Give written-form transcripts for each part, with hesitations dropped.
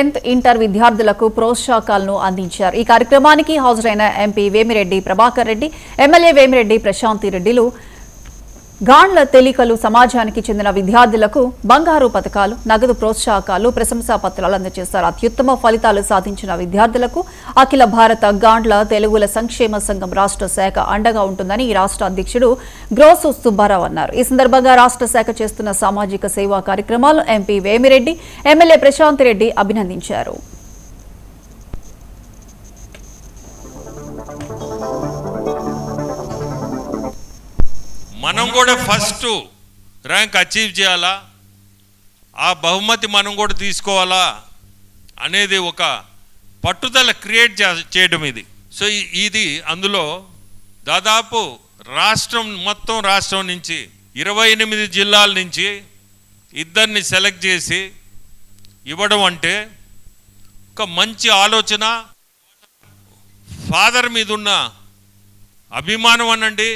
10th inter విద్యార్థులకు ప్రోత్సాహకాలను అందించారు. ఈ కార్యక్రమానికి హాజరైన ఎంపీ వేమిరెడ్డి ప్రభాకర్ రెడ్డి, ఎమ్మెల్యే వేమిరెడ్డి ప్రశాంతి రెడ్డిలు గాండ్ల తెలికలు సమాజానికి చెందిన విద్యార్థులకు బంగారు పథకాలు, నగదు ప్రోత్సాహకాలు, ప్రశంసా పత్రాలు అందజేశారు. అత్యుత్తమ ఫలితాలు సాధించిన విద్యార్థులకు అఖిల భారత గాండ్ల తెలుగుల సంక్షేమ సంఘం రాష్ట్ర శాఖ అండగా ఉంటుందని ఈ రాష్ట్ర అధ్యక్షుడు గ్రోసు సుబ్బారావు అన్నారు. ఈ సందర్భంగా రాష్ట్ర శాఖ చేస్తున్న సామాజిక సేవా కార్యక్రమాలను ఎంపీ వేమిరెడ్డి, ఎమ్మెల్యే ప్రశాంత్ రెడ్డి అభినందించారు. మనం కూడా ఫస్ట్ ర్యాంక్ అచీవ్ చేయాలా, ఆ బహుమతి మనం కూడా తీసుకోవాలా అనేది ఒక పట్టుదల క్రియేట్ చేయడం ఇది. సో ఇది అందులో దాదాపు రాష్ట్రం నుంచి 28 జిల్లాల నుంచి ఇద్దరిని సెలెక్ట్ చేసి ఇవ్వడం అంటే ఒక మంచి ఆలోచన, ఫాదర్ మీద ఉన్న అభిమానం అనండి,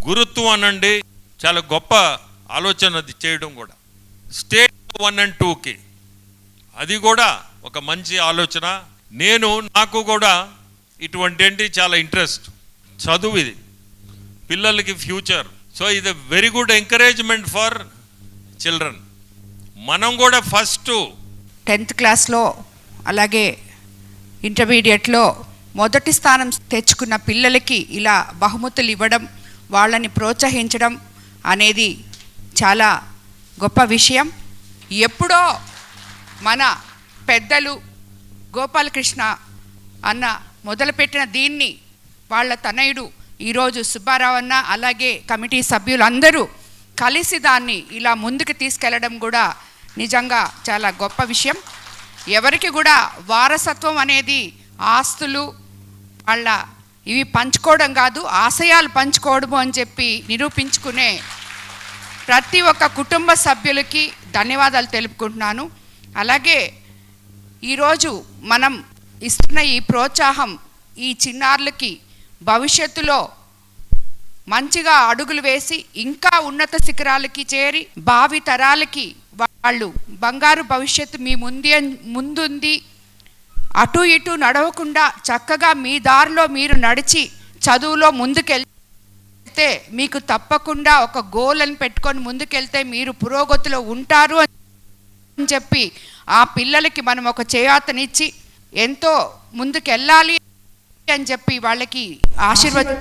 గురుత్వం అనండి, చాలా గొప్ప ఆలోచన అది చేయడం కూడా. స్టేట్ 1 and 2కి అది కూడా ఒక మంచి ఆలోచన. నాకు కూడా ఇటువంటి చాలా ఇంట్రెస్ట్. చదువు ఇది పిల్లలకి ఫ్యూచర్. సో ఇది very good encouragement for children. మనం కూడా ఫస్ట్ 10th క్లాస్లో అలాగే ఇంటర్మీడియట్లో మొదటి స్థానం తెచ్చుకున్న పిల్లలకి ఇలా బహుమతులు ఇవ్వడం, వాళ్ళని ప్రోత్సహించడం అనేది చాలా గొప్ప విషయం. ఎప్పుడో మన పెద్దలు గోపాలకృష్ణ అన్న మొదలుపెట్టిన దీన్ని వాళ్ళ తనయుడు ఈరోజు సుబ్బారావు అన్న అలాగే కమిటీ సభ్యులు అందరూ కలిసి దాన్ని ఇలా ముందుకు తీసుకెళ్లడం కూడా నిజంగా చాలా గొప్ప విషయం. ఎవరికి కూడా వారసత్వం అనేది ఆస్తులు వాళ్ళ ఇవి పంచుకోవడం కాదు, ఆశయాలు పంచుకోవడము అని చెప్పి నిరూపించుకునే ప్రతి ఒక్క కుటుంబ సభ్యులకి ధన్యవాదాలు తెలుపుకుంటున్నాను. అలాగే ఈరోజు మనం ఇస్తున్న ఈ ప్రోత్సాహం ఈ చిన్నారులకి భవిష్యత్తులో మంచిగా అడుగులు వేసి ఇంకా ఉన్నత శిఖరాలకి చేరి భావి తరాలకి వాళ్ళు బంగారు భవిష్యత్తు మీ ముందుంది, అటు ఇటు నడవకుండా చక్కగా మీ దారిలో మీరు నడిచి చదువులో ముందుకెళ్తే మీకు తప్పకుండా ఒక గోల్ అని పెట్టుకొని ముందుకెళ్తే మీరు పురోగతిలో ఉంటారు అని చెప్పి ఆ పిల్లలకి మనం ఒక చేయూతనిచ్చి ఎంతో ముందుకెళ్ళాలి అని చెప్పి వాళ్ళకి ఆశీర్వాదం